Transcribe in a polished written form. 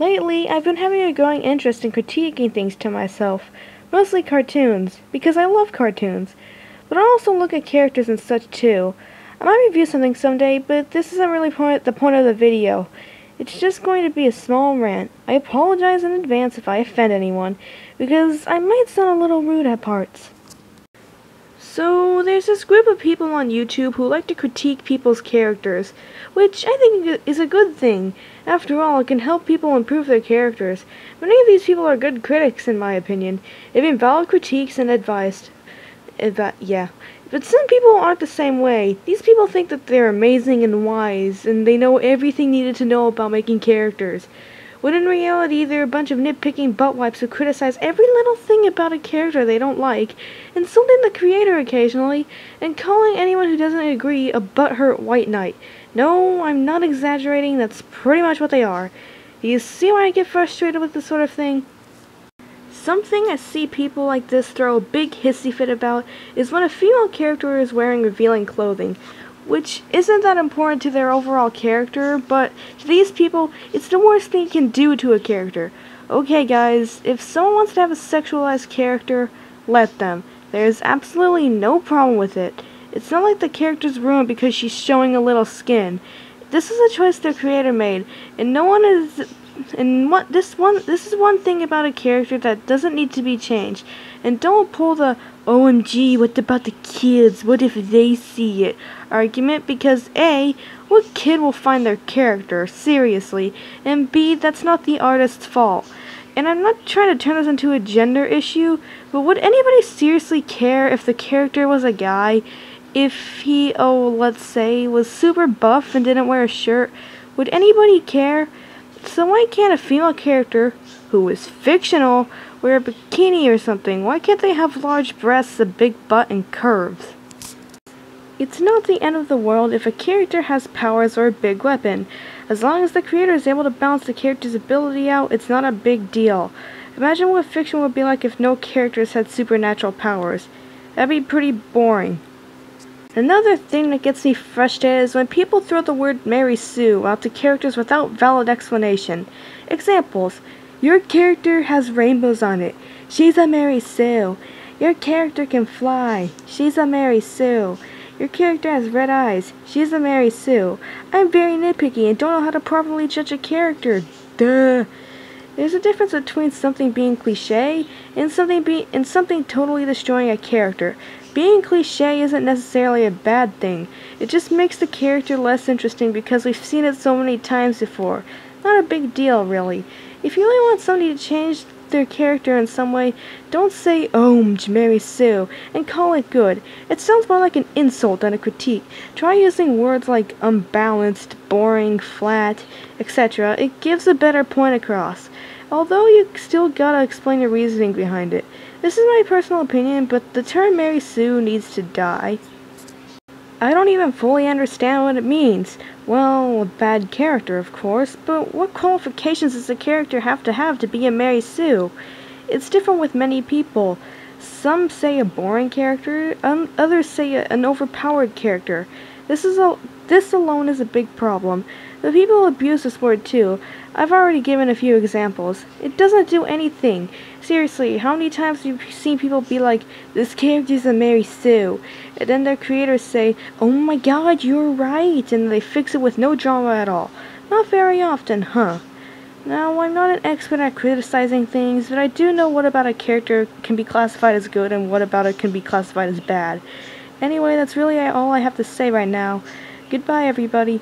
Lately, I've been having a growing interest in critiquing things to myself, mostly cartoons, because I love cartoons. But I also look at characters and such too. I might review something someday, but this isn't really the point of the video. It's just going to be a small rant. I apologize in advance if I offend anyone, because I might sound a little rude at parts. So, there's this group of people on YouTube who like to critique people's characters, which I think is a good thing. After all, it can help people improve their characters. Many of these people are good critics, in my opinion, giving valid critiques and advice. Yeah. But some people aren't the same way. These people think that they're amazing and wise, and they know everything needed to know about making characters. When in reality, they're a bunch of nitpicking buttwipes who criticize every little thing about a character they don't like, insulting the creator occasionally, and calling anyone who doesn't agree a butthurt white knight. No, I'm not exaggerating, that's pretty much what they are. Do you see why I get frustrated with this sort of thing? Something I see people like this throw a big hissy fit about is when a female character is wearing revealing clothing, which isn't that important to their overall character, but to these people, it's the worst thing you can do to a character. Okay guys, if someone wants to have a sexualized character, let them. There's absolutely no problem with it. It's not like the character's ruined because she's showing a little skin. This is a choice their creator made, and no one is... And this is one thing about a character that doesn't need to be changed. And don't pull the OMG, what about the kids? What if they see it argument, because A, what kid will find their character? Seriously. And B, that's not the artist's fault. And I'm not trying to turn this into a gender issue, but would anybody seriously care if the character was a guy? If he, let's say, was super buff and didn't wear a shirt? Would anybody care? So why can't a female character, who is fictional, wear a bikini or something? Why can't they have large breasts, a big butt, and curves? It's not the end of the world if a character has powers or a big weapon. As long as the creator is able to balance the character's ability out, it's not a big deal. Imagine what fiction would be like if no characters had supernatural powers. That'd be pretty boring. Another thing that gets me frustrated is when people throw the word Mary Sue out to characters without valid explanation. Examples: your character has rainbows on it. She's a Mary Sue. Your character can fly. She's a Mary Sue. Your character has red eyes. She's a Mary Sue. I'm very nitpicky and don't know how to properly judge a character. Duh. There's a difference between something being cliché and something totally destroying a character. Being cliché isn't necessarily a bad thing. It just makes the character less interesting because we've seen it so many times before. Not a big deal, really. If you really want somebody to change their character in some way, don't say, Mary Sue, and call it good. It sounds more like an insult than a critique. Try using words like unbalanced, boring, flat, etc. It gives a better point across. Although you still gotta explain the reasoning behind it. This is my personal opinion, but the term Mary Sue needs to die. I don't even fully understand what it means. Well, a bad character, of course, but what qualifications does a character have to be a Mary Sue? It's different with many people. Some say a boring character, others say an overpowered character. This alone is a big problem. The people abuse this word too. I've already given a few examples. It doesn't do anything. Seriously, how many times have you seen people be like, this character's a Mary Sue, and then their creators say, oh my god, you're right, and they fix it with no drama at all? Not very often, huh? Now, I'm not an expert at criticizing things, but I do know what about a character can be classified as good and what about it can be classified as bad. Anyway, that's really all I have to say right now. Goodbye, everybody.